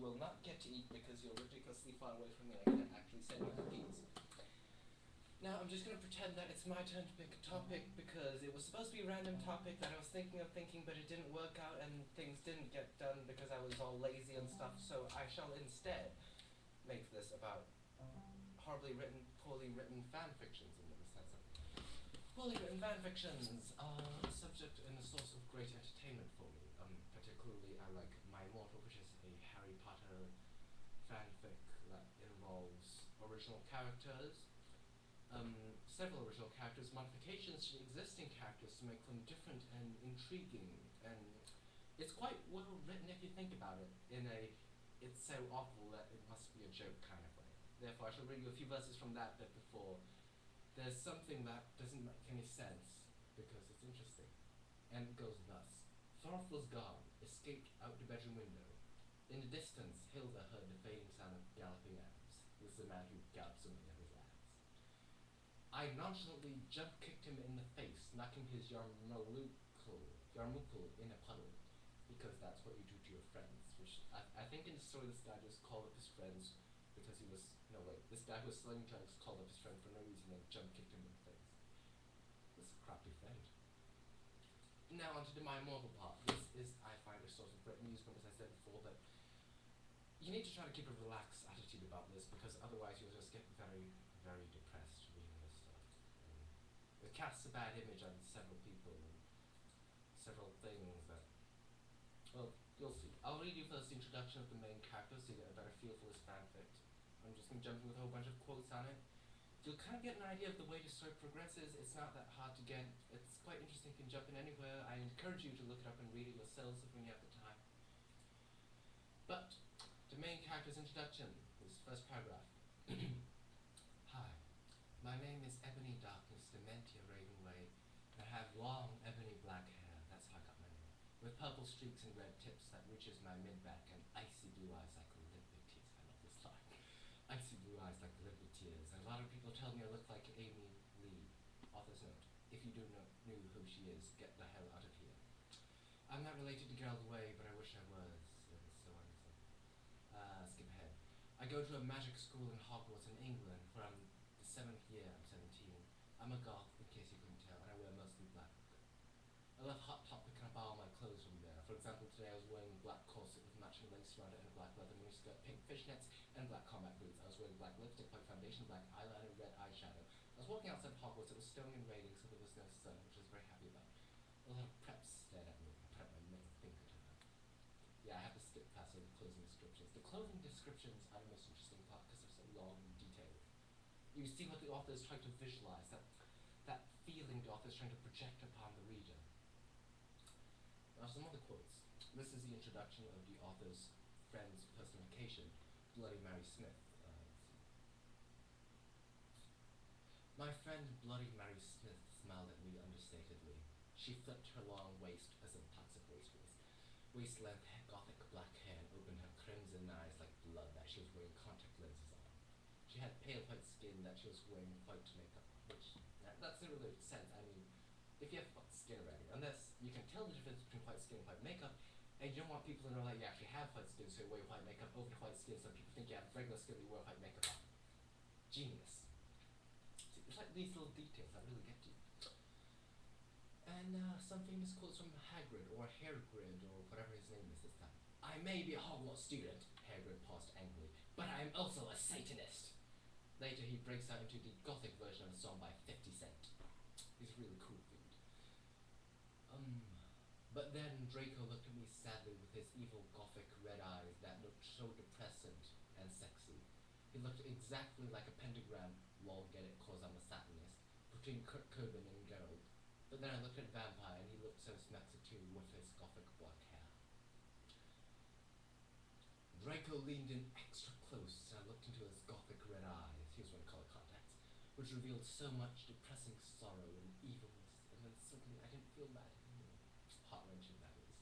will not get to eat because you're ridiculously far away from me and I can't actually say my piece. Now I'm just going to pretend that it's my turn to pick a topic because it was supposed to be a random topic that I was thinking of thinking, but it didn't work out and things didn't get done because I was all lazy and stuff, so I shall instead make this about horribly written, poorly written fan fictions in the sense of poorly written fan fictions are a subject and a source of great entertainment for me. Particularly I like My Immortal, which is a Harry Potter fanfic that involves original characters, several original characters, modifications to the existing characters to make them different and intriguing, and it's quite well written if you think about it, in a it's so awful that it must be a joke kind of way. Therefore I shall read you a few verses from that bit before. There's something that doesn't make any sense, because it's interesting, and it goes thus. Thorolf was gone, escaped out the bedroom window. In the distance, Hilda heard the fading sound of galloping abs. This is the man who galloped so many of his abs. I nonchalantly jump-kicked him in the face, knocking his yarmulke in a puddle, because that's what you do to your friends, which I think in the story this guy just called up his friends because he was, this guy who was selling drugs called up his friend for no reason and jump-kicked him in the face. This is a crappy friend. Now onto the My Immortal part. This is, I find, a source of great amusement, as I said before, but you need to try to keep a relaxed attitude about this, because otherwise you'll just get very, very depressed reading this stuff. It casts a bad image on several people and several things that, well, you'll see. I'll read you first the introduction of the main character so you get a better feel for this fanfic. I'm just going to jump in with a whole bunch of quotes on it. You'll kind of get an idea of the way the story progresses. It's not that hard to get. It's quite interesting. You can jump in anywhere. I encourage you to look it up and read it yourselves when you have the time. But the main character's introduction, his first paragraph. Hi, my name is Ebony Darkness, Dementia Ravenway, and I have long ebony black hair. That's how I got my name. With purple streaks and red tips that reaches my mid-back and icy blue eyes like Olympic tears. I love this line. Icy blue eyes like Olympic tears. And a lot of people tell me I look like Amy Lee. Author's note. If you do know who she is, get the hell out of here. I'm not related to Gerald Way, but I wish I was. And so on and so on. Skip ahead. I go to a magic school in Hogwarts in England, where I'm the 7th year, I'm 17. I'm a goth, in case you couldn't tell, and I wear mostly black. I love Hot Topic and I buy all my clothes from there. For example, today I was wearing a black corset with matching lace around it and a black leather miniskirt, pink fishnets, and black combat boots. I was wearing black lipstick, white foundation, black eyeliner, red eyeshadow. I was walking outside Hogwarts. It was snowing and raining, so there was no sun, which I was very happy about. A lot of preps stared at me. I put up my middle finger to them. Yeah, I have to skip past all the clothing descriptions. The clothing descriptions are the most interesting part because they're so long and detailed. You see what the author is trying to visualize, that feeling the author is trying to project upon the reader. Now some other quotes. This is the introduction of the author's friend's personification, Bloody Mary Smith. My friend Bloody Mary Smith smiled at me understatedly. She flipped her long waist, as in toxic waist-length gothic black hair, and opened her crimson eyes like blood that she was wearing contact lenses on. She had pale white skin that she was wearing white makeup on, which, that's in a really sense, I mean, if you have white skin already, unless you can tell the difference between white skin and white makeup, and you don't want people to know that you actually have white skin, so you wear white makeup over the white skin, so people think you have regular skin, you wear white makeup on. Genius. See, it's like these little details that really get to you. And some famous quotes from Hagrid, or Hairgrid, or whatever his name is this time. I may be a Hogwarts student, Hagrid paused angrily, but I am also a Satanist. Later he breaks out into the gothic version of the song by 50 Cent. He's a really cool dude. But then Draco looked at me sadly with his evil gothic red eyes that looked so depressant and sexy. He looked exactly like a pentagram, lol get it cause I'm a Satanist, between Kurt Cobain and Geralt. But then I looked at Vampire and he looked so smexy too with his gothic black hair. Draco leaned in extra close and I looked into his gothic red eyes, he was wearing color contacts, which revealed so much depressing sorrow and evilness, and then suddenly I didn't feel bad anymore. Heart-wrenching, that is.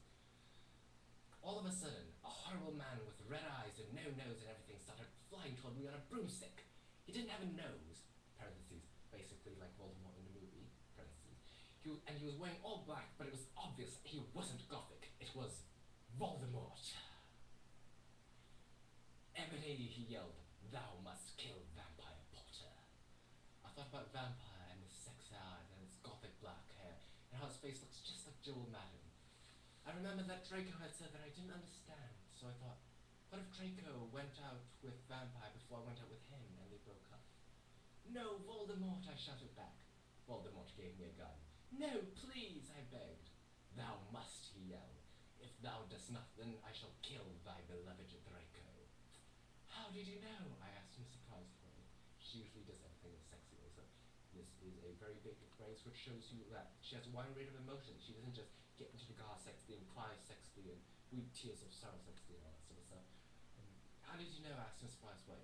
All of a sudden, a horrible man with red eyes and no nose and everything started flying toward me on a broomstick. He didn't have a nose, parentheses, basically like Voldemort in the movie, parentheses. He was wearing all black, but it was obvious he wasn't gothic. It was Voldemort. he yelled, "Thou must kill Vampire Potter." I thought about Vampire and his sex eyes and his gothic black hair, and how his face looks just like Joel Madden. I remembered that Draco had said that I didn't understand, so I thought, what if Draco went out with Vampire before I went out with him and they broke up? "No, Voldemort," I shouted back. Voldemort gave me a gun. "No, please," I begged. "Thou must," he yelled. "If thou dost not, then I shall kill thy beloved Draco." "How did you know?" I asked in a surprised way. She usually does everything in a sexy way, so this is a very big phrase which shows you that she has a wide range of emotions. She doesn't just get into the car sexy and cry sexy and weep tears of sorrow sexy and all that sort of stuff. "How did you know?" I asked in a surprised way.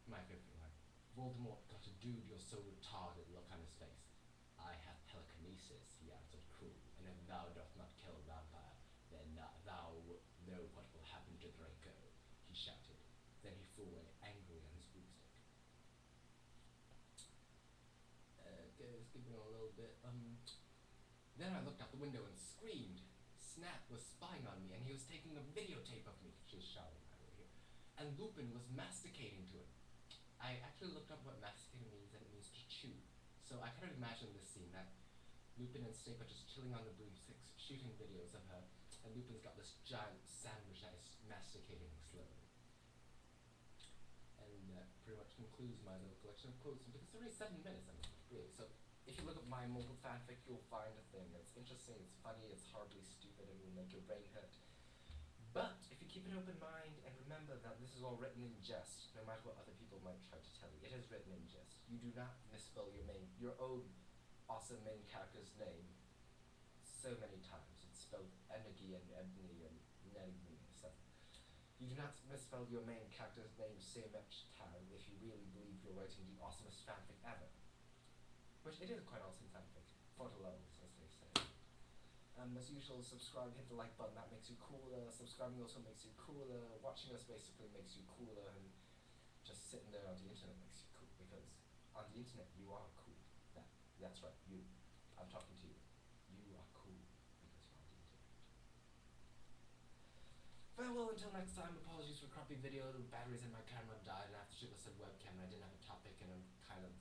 My favorite line. "Voldemort got a dude, you're so retarded" look on his face. "I have telekinesis," he answered cruelly, "and if thou dost not kill Vampire, then thou know what will happen to Draco," he shouted. Then he flew away angry on his broomstick. Okay, skipping a little bit. Then I looked out the window and screamed. Snap was spying on me, and he was taking a videotape of me. She's shouting right over here. And Lupin was masticating to it. I actually looked up what masticating means, and it means to chew. So I kind of imagined this scene, that Lupin and Snape are just chilling on the broomsticks, shooting videos of her, and Lupin's got this giant sandwich that is masticating slowly. And that pretty much concludes my little collection of quotes, because it's already 7 minutes, I mean, really. So if you look at my mobile fanfic, you'll find a thing. It's interesting, it's funny, it's horribly stupid, it will make your brain hurt. But if you keep an open mind and remember that this is all written in jest, no matter what other people might try to tell you, it is written in jest. You do not misspell your own awesome main character's name so many times. It's spelled Enegi and Ebony and Nengi and stuff. You do not misspell your main character's name so much time if you really believe you're writing the awesomest fanfic ever. Which it is quite awesome fanfic, for the levels, as they say. As usual, subscribe, hit the like button, that makes you cooler. Subscribing also makes you cooler. Watching us basically makes you cooler, and just sitting there on the internet makes you cool, because on the internet you are cool. That's right, you. I'm talking to you. You are cool because you're on the internet. Farewell until next time. Apologies for crappy video. The batteries in my camera died, and I have to shoot this webcam, and I didn't have a topic, and I'm kind of